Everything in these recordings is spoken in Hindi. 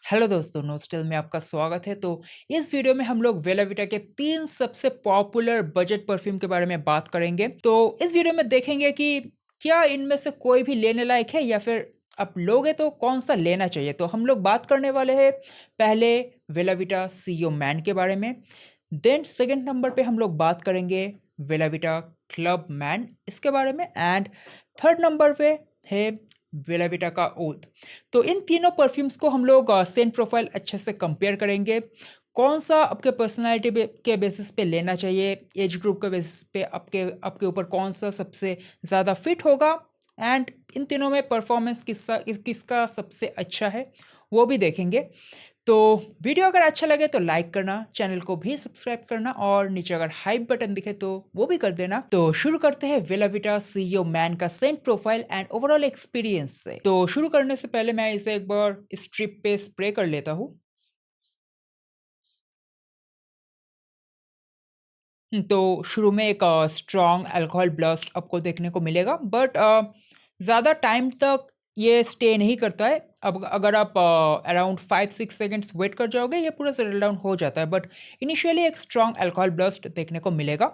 हेलो दोस्तों, नोस्टल में आपका स्वागत है। तो इस वीडियो में हम लोग बेला विटा के 3 सबसे पॉपुलर बजट परफ्यूम के बारे में बात करेंगे। तो इस वीडियो में देखेंगे कि क्या इनमें से कोई भी लेने लायक है या फिर आप लोगे तो कौन सा लेना चाहिए। तो हम लोग बात करने वाले हैं पहले बेला विटा सीईओ मैन के बारे में। देन सेकंड नंबर पे हम लोग बात करेंगे बेला विटा क्लब मैन इसके बारे में। एंड थर्ड नंबर पे है बेला विटा का ओथ। तो इन तीनों परफ्यूम्स को हम लोग सेंट प्रोफाइल अच्छे से कंपेयर करेंगे। कौन सा आपके पर्सनालिटी के बेसिस पे लेना चाहिए, एज ग्रुप के बेसिस पे आपके आपके ऊपर कौन सा सबसे ज़्यादा फिट होगा, एंड इन तीनों में परफॉर्मेंस किसका सबसे अच्छा है वो भी देखेंगे। तो वीडियो अगर अच्छा लगे तो लाइक करना, चैनल को भी सब्सक्राइब करना और नीचे अगर हाइप बटन दिखे तो वो भी कर देना। तो शुरू करते हैं बेला विटा सीईओ मैन का Saint profile and overall experience से। तो शुरू करने से पहले मैं इसे एक बार स्ट्रिप पे स्प्रे कर लेता हूँ। तो शुरू में एक स्ट्रॉन्ग अल्कोहल ब्लास्ट आपको देखने को मिलेगा, बट ज़्यादा टाइम तक ये स्टे नहीं करता है। अब अगर आप अराउंड 5-6 सेकंड्स वेट कर जाओगे ये पूरा सेटल डाउन हो जाता है, बट इनिशियली एक स्ट्रॉन्ग अल्कोहल ब्लास्ट देखने को मिलेगा।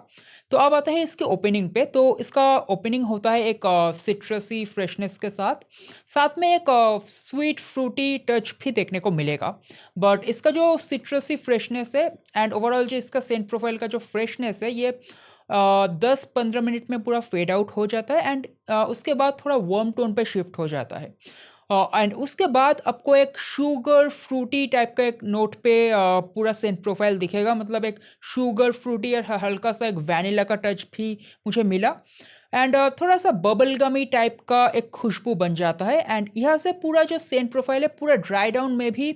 तो अब आता है इसके ओपनिंग पे। तो इसका ओपनिंग होता है एक सिट्रसी फ्रेशनेस के साथ, साथ में एक स्वीट फ्रूटी टच भी देखने को मिलेगा। बट इसका जो सिट्रसी फ्रेशनेस है एंड ओवरऑल जो इसका सेंट प्रोफाइल का जो फ्रेशनेस है ये 10-15 मिनट में पूरा फेड आउट हो जाता है। एंड उसके बाद थोड़ा वार्म टोन पे शिफ्ट हो जाता है। एंड उसके बाद आपको एक शुगर फ्रूटी टाइप का एक नोट पे पूरा सेंट प्रोफाइल दिखेगा, मतलब एक शुगर फ्रूटी और हल्का सा एक वैनिला का टच भी मुझे मिला। एंड थोड़ा सा बबल गमी टाइप का एक खुशबू बन जाता है। एंड यहाँ से पूरा जो सेंट प्रोफाइल है पूरा ड्राई डाउन में भी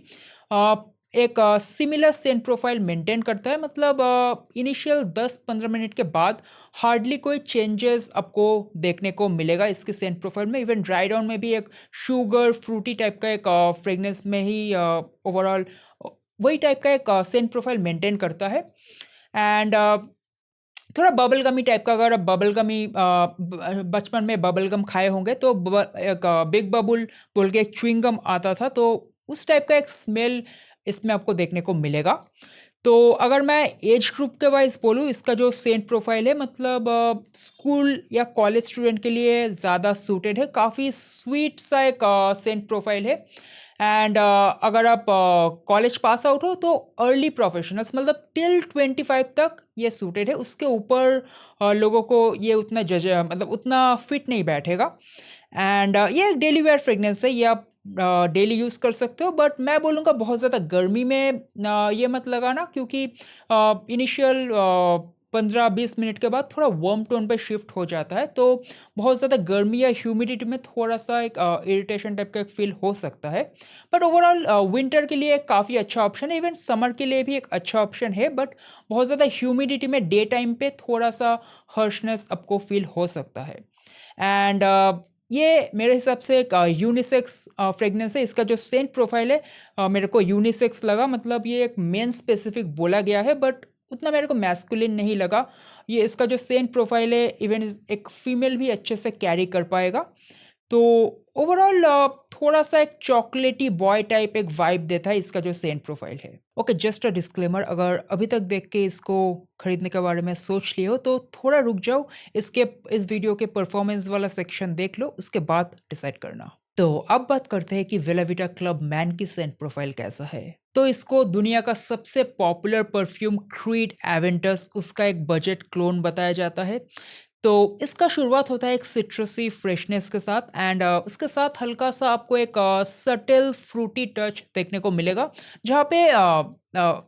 एक सिमिलर सेंट प्रोफाइल मेंटेन करता है, मतलब इनिशियल 10-15 मिनट के बाद हार्डली कोई चेंजेस आपको देखने को मिलेगा इसके सेंट प्रोफाइल में। इवन ड्राई डाउन में भी एक शुगर फ्रूटी टाइप का एक फ्रेगनेंस में ही ओवरऑल वही टाइप का एक सेंट प्रोफाइल मेंटेन करता है। एंड थोड़ा बबल गमी टाइप का, अगर आप बबल गमी बचपन में बबल गम खाए होंगे तो एक बिग बबुल बोल के एक च्युइंग गम आता था, तो उस टाइप का एक स्मेल इसमें आपको देखने को मिलेगा। तो अगर मैं एज ग्रुप के वाइज बोलूँ इसका जो सेंट प्रोफाइल है, मतलब स्कूल या कॉलेज स्टूडेंट के लिए ज़्यादा सूटेड है। काफ़ी स्वीट सा एक सेंट प्रोफाइल है। एंड अगर आप कॉलेज पास आउट हो तो अर्ली प्रोफेशनल्स मतलब टिल 25 तक ये सूटेड है। उसके ऊपर लोगों को ये उतना मतलब उतना फिट नहीं बैठेगा। एंड ये एक डेली वेयर फ्रेगनेंस है, ये आप डेली यूज़ कर सकते हो। बट मैं बोलूँगा बहुत ज़्यादा गर्मी में ये मत लगाना, क्योंकि इनिशियल 15-20 मिनट के बाद थोड़ा वार्म टोन पे शिफ्ट हो जाता है। तो बहुत ज़्यादा गर्मी या ह्यूमिडिटी में थोड़ा सा एक इरिटेशन टाइप का एक फील हो सकता है। बट ओवरऑल विंटर के लिए काफ़ी अच्छा ऑप्शन है, इवन समर के लिए भी एक अच्छा ऑप्शन है। बट बहुत ज़्यादा ह्यूमिडिटी में डे टाइम पे थोड़ा सा हर्शनेस आपको फील हो सकता है। एंड ये मेरे हिसाब से एक यूनिसेक्स फ्रेगनेंस है। इसका जो सेंट प्रोफाइल है मेरे को यूनिसेक्स लगा, मतलब ये एक मेन स्पेसिफिक बोला गया है बट उतना मेरे को मैस्कुलिन नहीं लगा। ये इसका जो सेंट प्रोफाइल है इवन एक फीमेल भी अच्छे से कैरी कर पाएगा। तो ओवरऑल थोड़ा सा एक चॉकलेटी बॉय टाइप एक वाइब देता है इसका जो सेंट प्रोफाइल है। ओके, जस्ट अ डिस्क्लेमर, अगर अभी तक देख के इसको खरीदने के बारे में सोच लिए हो तो थोड़ा रुक जाओ, इसके इस वीडियो के परफॉर्मेंस वाला सेक्शन देख लो, उसके बाद डिसाइड करना। तो अब बात करते हैं कि बेला विटा क्लब मैन की सेंट प्रोफाइल कैसा है। तो इसको दुनिया का सबसे पॉपुलर परफ्यूम क्रीड एवेंटस उसका एक बजट क्लोन बताया जाता है। तो इसका शुरुआत होता है एक सिट्रसी फ्रेशनेस के साथ। एंड उसके साथ हल्का सा आपको एक सटल फ्रूटी टच देखने को मिलेगा, जहाँ पे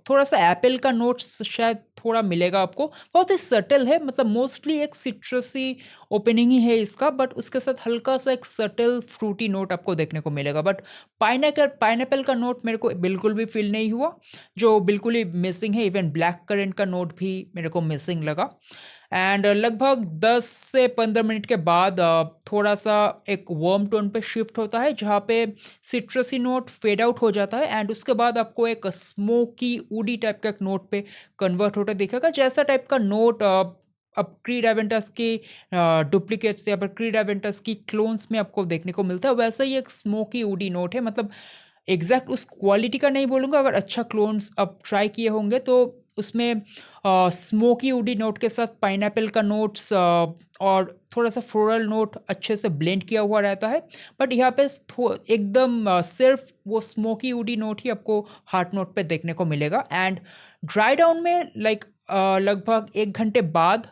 थोड़ा सा एप्पल का नोट्स शायद थोड़ा मिलेगा आपको। बहुत ही सटल है, मतलब मोस्टली एक सिट्रसी ओपनिंग ही है इसका, बट उसके साथ हल्का सा एक सटल फ्रूटी नोट आपको देखने को मिलेगा। बट पाइनएप्पल का नोट मेरे को बिल्कुल भी फील नहीं हुआ, जो बिल्कुल ही मिसिंग है। इवन ब्लैक करेंट का नोट भी मेरे को मिसिंग लगा। एंड लगभग 10 से 15 मिनट के बाद थोड़ा सा एक वार्म टोन पे शिफ्ट होता है, जहाँ पे सिट्रसी नोट फेड आउट हो जाता है। एंड उसके बाद आपको एक स्मोकी वुडी टाइप का एक नोट पे कन्वर्ट होता दिखेगा, जैसा टाइप का नोट अब क्रीड एवेंटस की डुप्लीकेट्स या फिर क्रीड एवेंटस की क्लोन्स में आपको देखने को मिलता है। वैसा ही एक स्मोकी वुडी नोट है, मतलब एग्जैक्ट उस क्वालिटी का नहीं बोलूँगा, अगर अच्छा क्लोन्स आप ट्राई किए होंगे तो उसमें स्मोकी वुडी नोट के साथ पाइनएप्पल का नोट्स और थोड़ा सा फ्लोरल नोट अच्छे से ब्लेंड किया हुआ रहता है। बट यहाँ पे एकदम सिर्फ वो स्मोकी वुडी नोट ही आपको हार्ट नोट पे देखने को मिलेगा। एंड ड्राई डाउन में लाइक लगभग 1 घंटे बाद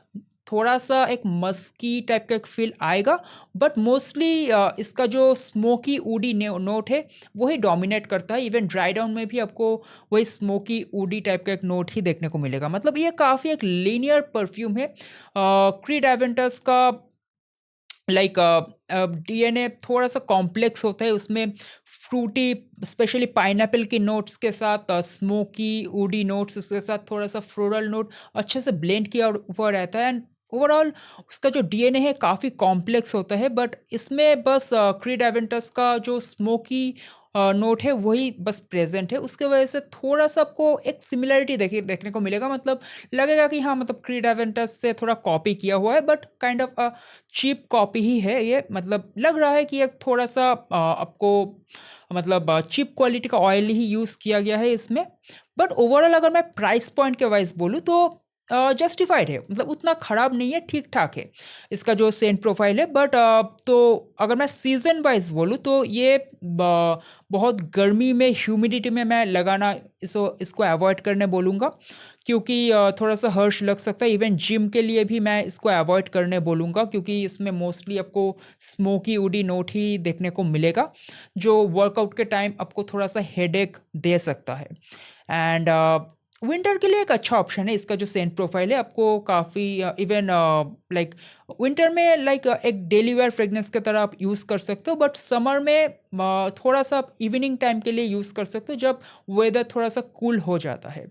थोड़ा सा एक मस्की टाइप का एक फील आएगा, बट मोस्टली इसका जो स्मोकी वुडी नोट है वही डोमिनेट करता है। इवन ड्राई डाउन में भी आपको वही स्मोकी वुडी टाइप का एक नोट ही देखने को मिलेगा। मतलब ये काफ़ी एक लीनियर परफ्यूम है। क्रीड एवेंटस का लाइक डीएनए थोड़ा सा कॉम्प्लेक्स होता है, उसमें फ्रूटी स्पेशली पाइनएप्पल की नोट्स के साथ स्मोकी वुडी नोट्स, उसके साथ थोड़ा सा फ्लोरल नोट अच्छे से ब्लेंड किया हुआ रहता है। एंड ओवरऑल उसका जो डीएनए है काफ़ी कॉम्प्लेक्स होता है, बट इसमें बस क्रीड एवेंटस का जो स्मोकी नोट है वही बस प्रेजेंट है। उसके वजह से थोड़ा सा आपको एक सिमिलरिटी देखने को मिलेगा। मतलब लगेगा कि हाँ, मतलब क्रीड एवेंटस से थोड़ा कॉपी किया हुआ है, but kind of cheap copy ही है ये। मतलब लग रहा है कि एक थोड़ा सा आपको मतलब चीप क्वालिटी का ऑयल ही यूज़ किया गया है इसमें। बट ओवरऑल अगर मैं प्राइस पॉइंट के वाइज बोलूँ तो जस्टिफाइड है, मतलब उतना ख़राब नहीं है, ठीक ठाक है इसका जो सेंट प्रोफाइल है। बट तो अगर मैं सीज़न वाइज बोलूँ तो ये बहुत गर्मी में ह्यूमिडिटी में मैं लगाना इसको अवॉइड करने बोलूँगा, क्योंकि थोड़ा सा हर्श लग सकता है। इवन जिम के लिए भी मैं इसको अवॉइड करने बोलूँगा, क्योंकि इसमें मोस्टली आपको स्मोकी वुडी नोट ही देखने को मिलेगा, जो वर्कआउट के टाइम आपको थोड़ा सा हेडेक दे सकता है। एंड विंटर के लिए एक अच्छा ऑप्शन है इसका जो सेंट प्रोफाइल है। आपको काफ़ी इवन लाइक विंटर में लाइक एक डेली वेयर फ्रेगनेंस की तरह आप यूज़ कर सकते हो, बट समर में थोड़ा सा आप इवनिंग टाइम के लिए यूज़ कर सकते हो जब वेदर थोड़ा सा कूल हो जाता है।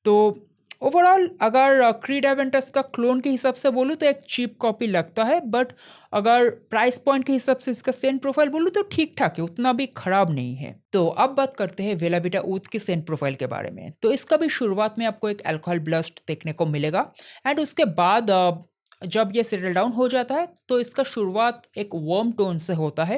तो ओवरऑल अगर क्रीड एवेंटस का क्लोन के हिसाब से बोलूँ तो एक चीप कॉपी लगता है, बट अगर प्राइस पॉइंट के हिसाब से इसका सेंट प्रोफाइल बोलूँ तो ठीक ठाक है, उतना भी खराब नहीं है। तो अब बात करते हैं बेला विटा ऊद की सेंट प्रोफाइल के बारे में। तो इसका भी शुरुआत में आपको एक अल्कोहल ब्लस्ट देखने को मिलेगा, एंड उसके बाद जब ये सेटल डाउन हो जाता है तो इसका शुरुआत एक वार्म टोन से होता है।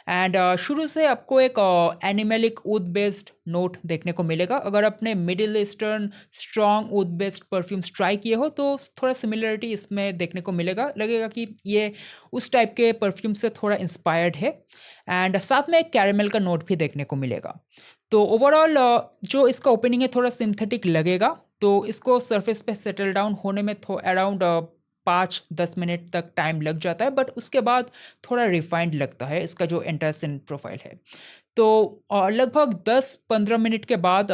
एंड शुरू से आपको एक एनिमलिक ऊद बेस्ड नोट देखने को मिलेगा। अगर आपने middle eastern strong oud based perfumes try किए हो तो थोड़ा सिमिलरिटी इसमें देखने को मिलेगा, लगेगा कि ये उस टाइप के परफ्यूम से थोड़ा इंस्पायर्ड है। एंड साथ में एक कैरेमल का नोट भी देखने को मिलेगा। तो ओवरऑल जो इसका ओपनिंग है थोड़ा सिंथेटिक लगेगा, तो इसको सरफेस पे सेटल डाउन होने में अराउंड 5-10 मिनट तक टाइम लग जाता है, बट उसके बाद थोड़ा रिफाइंड लगता है इसका जो एंटायर सेंट प्रोफाइल है। तो लगभग 10-15 मिनट के बाद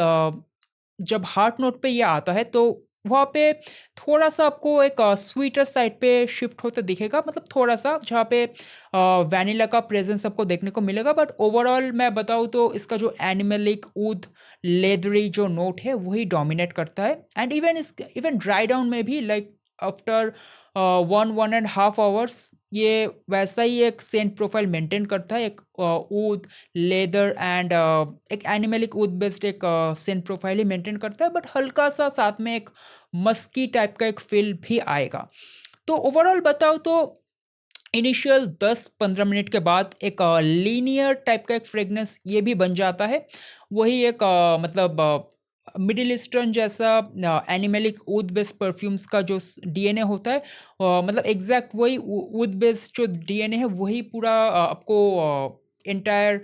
जब हार्ट नोट पे ये आता है तो वहाँ पे थोड़ा सा आपको एक स्वीटर साइड पे शिफ्ट होते दिखेगा, मतलब थोड़ा सा जहाँ पे वैनिला का प्रेजेंस आपको देखने को मिलेगा। बट ओवरऑल मैं बताऊँ तो इसका जो एनिमलिक ऊद लेदरी जो नोट है वही डोमिनेट करता है। एंड इवन ड्राई डाउन में भी लाइक आफ्टर 1-1.5 आवर्स ये वैसा ही एक सेंट प्रोफाइल मेंटेन करता है, एक ऊद लेदर एंड एक एनिमलिक ऊद बेस्ड एक सेंट प्रोफाइल ही मेंटेन करता है, बट हल्का सा साथ में एक मस्की टाइप का एक फील भी आएगा। तो ओवरऑल बताओ तो इनिशियल 10-15 मिनट के बाद एक लीनियर टाइप का एक फ्रेगनेंस ये भी बन जाता है। वही एक मतलब मिडिल ईस्टर्न जैसा एनिमलिक ऊद बेस्ड परफ्यूम्स का जो डीएनए होता है, मतलब एग्जैक्ट वही ऊद बेस्ड जो डीएनए है वही पूरा आपको एंटायर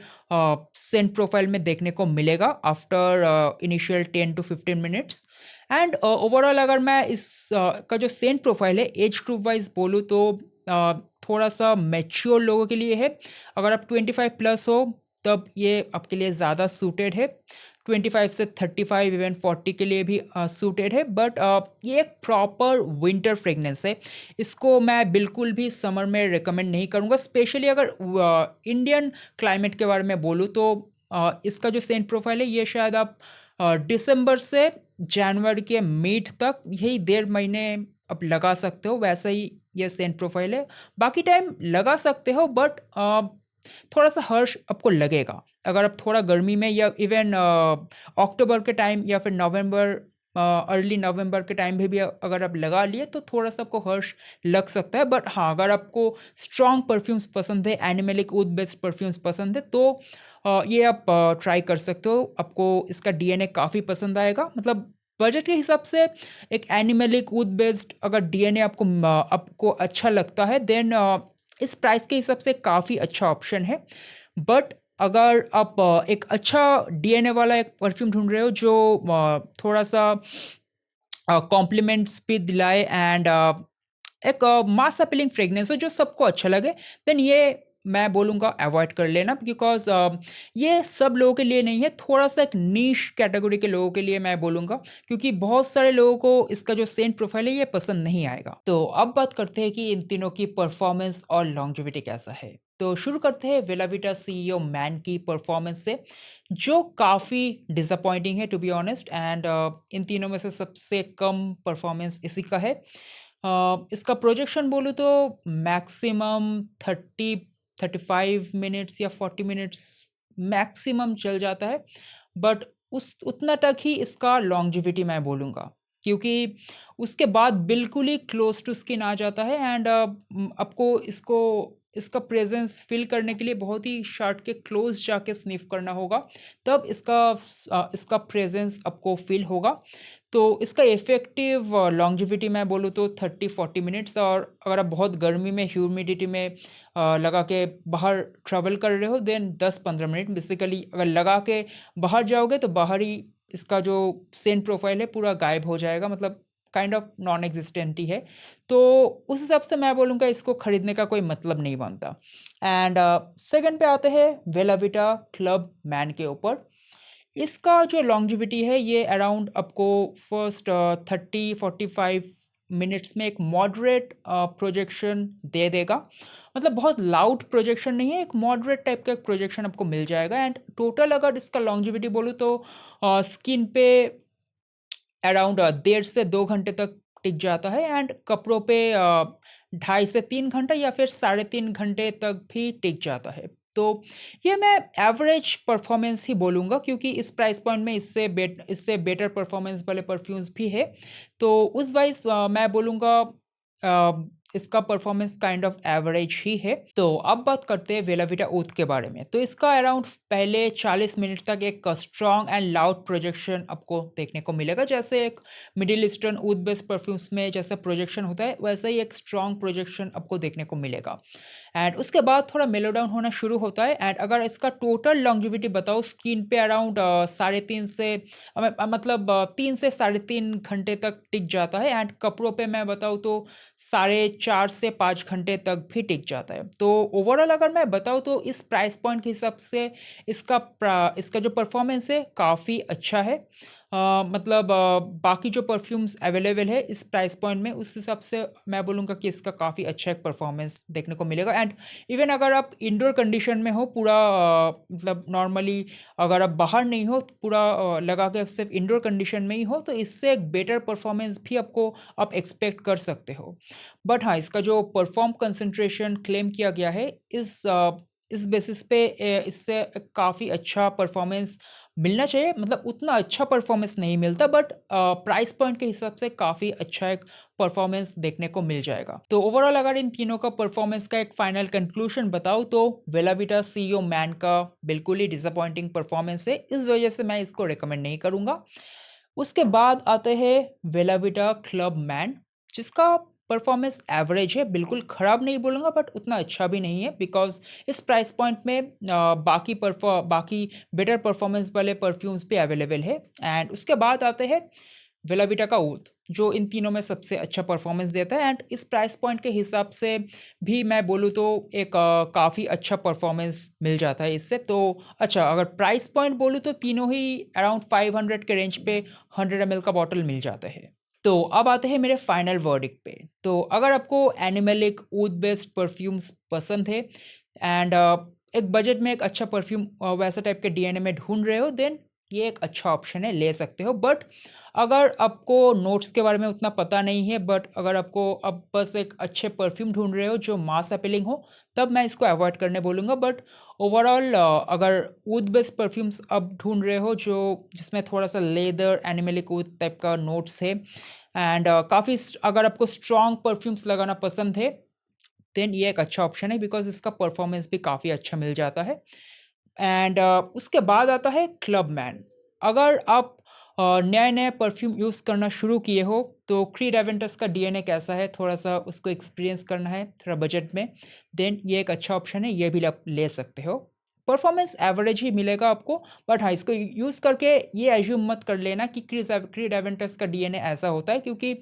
सेंट प्रोफाइल में देखने को मिलेगा after initial 10-15 minutes. And overall अगर मैं इस का जो सेंट प्रोफाइल है एज ग्रुप वाइज बोलूँ तो थोड़ा सा मैच्योर लोगों के लिए है। अगर आप 25 प्लस हो तब ये आपके लिए ज़्यादा सूटेड है, 25 से 35 इवन 40 के लिए भी सूटेड है। बट ये एक प्रॉपर विंटर फ्रेगनेंस है, इसको मैं बिल्कुल भी समर में रिकमेंड नहीं करूँगा। स्पेशली अगर इंडियन क्लाइमेट के बारे में बोलूँ तो इसका जो सेंट प्रोफाइल है ये शायद आप दिसंबर से जनवरी के मिड तक यही 1.5 महीने आप लगा सकते हो, वैसा ही ये सेंट प्रोफाइल है। बाकी टाइम लगा सकते हो, बट थोड़ा सा हर्ष आपको लगेगा अगर आप थोड़ा गर्मी में या इवन अक्टूबर के टाइम या फिर नवंबर अर्ली नवंबर के टाइम में भी अगर आप लगा लिए तो थोड़ा सा आपको हर्ष लग सकता है। बट हाँ, अगर आपको स्ट्रॉन्ग परफ्यूम्स पसंद है, एनिमलिक ऊद बेस्ड परफ्यूम्स पसंद है, तो ये आप ट्राई कर सकते हो। आपको इसका डीएनए काफ़ी पसंद आएगा। मतलब बजट के हिसाब से एक एनिमलिक ऊद बेस्ड अगर डीएनए आपको अच्छा लगता है, देन इस प्राइस के हिसाब से काफ़ी अच्छा ऑप्शन है। बट अगर आप एक अच्छा डीएनए वाला एक परफ्यूम ढूंढ रहे हो जो थोड़ा सा कॉम्प्लीमेंट्स भी दिलाए एंड एक मास अपीलिंग फ्रेग्रेंस हो जो सबको अच्छा लगे, देन ये मैं बोलूँगा अवॉइड कर लेना, बिकॉज ये सब लोगों के लिए नहीं है, थोड़ा सा एक नीश कैटेगरी के लोगों के लिए मैं बोलूँगा, क्योंकि बहुत सारे लोगों को इसका जो सेंट प्रोफाइल है ये पसंद नहीं आएगा। तो अब बात करते हैं कि इन तीनों की परफॉर्मेंस और लॉन्जेविटी कैसा है। तो शुरू करते हैं वेला विटा सीईओ मैन की परफॉर्मेंस से, जो काफ़ी डिसअपॉइंटिंग है टू बी ऑनेस्ट, एंड इन तीनों में से सबसे कम परफॉर्मेंस इसी का है। इसका प्रोजेक्शन बोलूँ तो मैक्सिमम 35 मिनट्स या 40 मिनट्स मैक्सिमम चल जाता है, बट उस उतना तक ही इसका लॉन्जिविटी मैं बोलूँगा, क्योंकि उसके बाद बिल्कुल ही क्लोज टू स्किन आ जाता है एंड आपको इसका प्रेजेंस फील करने के लिए बहुत ही शर्ट के क्लोज जाके स्निफ करना होगा, तब इसका प्रेजेंस आपको फील होगा। तो इसका इफ़ेक्टिव लॉन्जिविटी मैं बोलूँ तो 30-40 मिनट्स, और अगर आप बहुत गर्मी में ह्यूमिडिटी में लगा के बाहर ट्रैवल कर रहे हो, देन 10-15 मिनट बेसिकली अगर लगा के बाहर जाओगे तो बाहर ही इसका जो सेंट प्रोफाइल है पूरा गायब हो जाएगा, मतलब काइंड ऑफ नॉन एग्जिस्टेंट ही है। तो उस हिसाब से मैं बोलूँगा इसको खरीदने का कोई मतलब नहीं बनता। एंड सेकंड पे आते हैं वेला विटा क्लब मैन के ऊपर। इसका जो लॉन्जिविटी है ये अराउंड आपको फर्स्ट 30-45 मिनट्स में एक मॉडरेट प्रोजेक्शन दे देगा। मतलब बहुत लाउड प्रोजेक्शन नहीं है, एक मॉडरेट टाइप का एक प्रोजेक्शन आपको मिल जाएगा। एंड टोटल अगर इसका लॉन्जिविटी बोलूँ तो स्किन पे अराउंड 1.5 से 2 घंटे तक टिक जाता है, एंड कपड़ों पे 2.5 से 3 घंटा या फिर 3.5 घंटे तक भी टिक जाता है। तो ये मैं एवरेज परफॉर्मेंस ही बोलूँगा, क्योंकि इस प्राइस पॉइंट में इससे बेटर परफॉर्मेंस वाले परफ्यूम्स भी है। तो उस वाइज मैं बोलूँगा इसका परफॉर्मेंस काइंड ऑफ एवरेज ही है। तो अब बात करते हैं वेला विटा ऊद के बारे में। तो इसका अराउंड पहले 40 मिनट तक एक स्ट्रॉन्ग एंड लाउड प्रोजेक्शन आपको देखने को मिलेगा, जैसे एक मिडिल ईस्टर्न ऊद बेस्ड परफ्यूम्स में जैसा प्रोजेक्शन होता है वैसा ही एक स्ट्रॉन्ग प्रोजेक्शन आपको देखने को मिलेगा। एंड उसके बाद थोड़ा मेलो डाउन होना शुरू होता है। एंड अगर इसका टोटल लॉन्जिविटी बताओ, स्किन पे अराउंड 3.5 से मतलब 3 से 3.5 घंटे तक टिक जाता है। एंड कपड़ों पे मैं बताऊँ तो 4.5 से 5 घंटे तक भी टिक जाता है। तो ओवरऑल अगर मैं बताऊँ तो इस प्राइस पॉइंट के हिसाब से इसका जो परफॉर्मेंस है काफ़ी अच्छा है। मतलब बाकी जो परफ्यूम्स अवेलेबल है इस प्राइस पॉइंट में, उस हिसाब से मैं बोलूँगा कि इसका काफ़ी अच्छा एक परफॉर्मेंस देखने को मिलेगा। एंड इवन अगर आप इंडोर कंडीशन में हो पूरा मतलब नॉर्मली अगर आप बाहर नहीं हो पूरा लगा के सिर्फ इंडोर कंडीशन में ही हो, तो इससे एक बेटर परफॉर्मेंस भी आप एक्सपेक्ट कर सकते हो। बट हाँ, इसका जो परफॉर्म कंसंट्रेशन क्लेम किया गया है इस बेसिस पे इससे काफ़ी अच्छा परफॉर्मेंस मिलना चाहिए। मतलब उतना अच्छा परफॉर्मेंस नहीं मिलता, बट प्राइस पॉइंट के हिसाब से काफ़ी अच्छा एक परफॉर्मेंस देखने को मिल जाएगा। तो ओवरऑल अगर इन तीनों का परफॉर्मेंस का एक फाइनल कंक्लूजन बताऊँ तो वेला विटा सीईओ मैन का बिल्कुल ही डिसअपॉइंटिंग परफॉर्मेंस है, इस वजह से मैं इसको रिकमेंड नहीं करूँगा। उसके बाद आते हैं वेला विटा क्लब मैन, जिसका परफॉर्मेंस एवरेज है, बिल्कुल ख़राब नहीं बोलूँगा बट उतना अच्छा भी नहीं है, बिकॉज इस प्राइस पॉइंट में बाकी बेटर परफॉर्मेंस वाले परफ्यूम्स भी अवेलेबल है। एंड उसके बाद आते हैं वेला विटा का ऊद, जो इन तीनों में सबसे अच्छा परफॉर्मेंस देता है। एंड इस प्राइस पॉइंट के हिसाब से भी मैं बोलूँ तो एक काफ़ी अच्छा परफॉर्मेंस मिल जाता है इससे। तो अच्छा, अगर प्राइस पॉइंट बोलूँ तो तीनों ही अराउंड 500 के रेंज पे 100 ml का बॉटल मिल जाता है। तो अब आते हैं मेरे फाइनल वर्डिक्ट पे। तो अगर आपको एनिमलिक ऊद बेस्ड परफ्यूम्स पसंद है एंड एक बजट में एक अच्छा परफ्यूम वैसा टाइप के डीएनए में ढूंढ रहे हो, देन ये एक अच्छा ऑप्शन है, ले सकते हो। बट अगर आपको नोट्स के बारे में उतना पता नहीं है, बट अगर आपको अब बस एक अच्छे परफ्यूम ढूंढ रहे हो जो मास अपीलिंग हो, तब मैं इसको अवॉइड करने बोलूँगा। बट ओवरऑल अगर वुड बेस्ड परफ्यूम्स अब ढूंढ रहे हो जो जिसमें थोड़ा सा लेदर एनिमलिक वुड टाइप का नोट्स है, एंड काफ़ी अगर आपको स्ट्रॉन्ग परफ्यूम्स लगाना पसंद है, देन ये एक अच्छा ऑप्शन है, बिकॉज इसका परफॉर्मेंस भी काफ़ी अच्छा मिल जाता है। एंड उसके बाद आता है क्लब मैन। अगर आप नए नए परफ्यूम यूज़ करना शुरू किए हो, तो क्रीड एवेंटस का डीएनए कैसा है, थोड़ा सा उसको एक्सपीरियंस करना है थोड़ा बजट में, देन ये एक अच्छा ऑप्शन है, ये भी आप ले सकते हो। परफॉर्मेंस एवरेज ही मिलेगा आपको, बट हाँ, इसको यूज़ करके ये एज्यूम मत कर लेना कि क्रीड एवेंटस का डीएनए ऐसा होता है, क्योंकि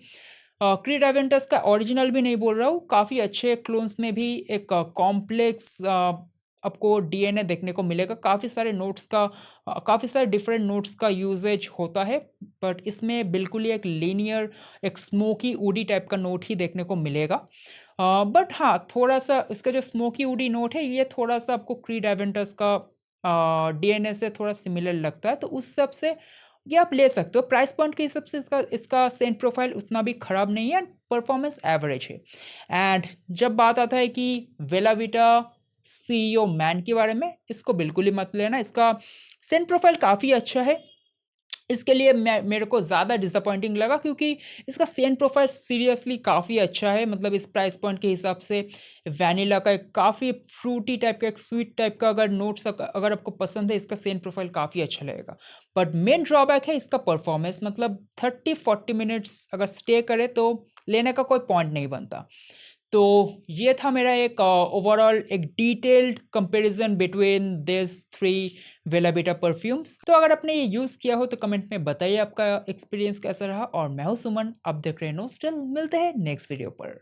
क्रीड एवेंटस का ओरिजिनल भी नहीं बोल रहा हूँ, काफ़ी अच्छे क्लोन्स में भी एक कॉम्प्लेक्स आपको डीएनए देखने को मिलेगा। काफ़ी सारे नोट्स का काफ़ी सारे डिफरेंट नोट्स का यूजेज होता है, बट इसमें बिल्कुल ही एक लीनियर, एक स्मोकी वुडी टाइप का नोट ही देखने को मिलेगा। बट हाँ, थोड़ा सा इसका जो स्मोकी वुडी नोट है, ये थोड़ा सा आपको क्रीड एवेंटस का डीएनए से थोड़ा सिमिलर लगता है, तो उस हिसाब से ये आप ले सकते हो। प्राइस पॉइंट के हिसाब से इसका सेंट प्रोफाइल उतना भी खराब नहीं है, परफॉर्मेंस एवरेज है। एंड जब बात आता है कि वेलाविटा सीईओ मैन के बारे में, इसको बिल्कुल ही मत लेना। इसका सेंट प्रोफाइल काफ़ी अच्छा है, इसके लिए मेरे को ज़्यादा डिसअपॉइंटिंग लगा, क्योंकि इसका सेंट प्रोफाइल सीरियसली काफ़ी अच्छा है। मतलब इस प्राइस पॉइंट के हिसाब से वैनिला का एक काफ़ी फ्रूटी टाइप का, एक स्वीट टाइप का अगर नोट्स अगर आपको पसंद है, इसका सेंट प्रोफाइल काफ़ी अच्छा लगेगा। बट मेन ड्रॉबैक है इसका परफॉर्मेंस। मतलब 30-40 मिनट्स अगर स्टे करे तो लेने का कोई पॉइंट नहीं बनता। तो ये था मेरा एक ओवरऑल एक डिटेल्ड कंपैरिजन बिटवीन दिस 3 वेला बेटा परफ्यूम्स। तो अगर आपने ये यूज़ किया हो तो कमेंट में बताइए आपका एक्सपीरियंस कैसा रहा। और मैं हूँ सुमन, आप देख रहे हैं नो स्टिल। मिलते हैं नेक्स्ट वीडियो पर।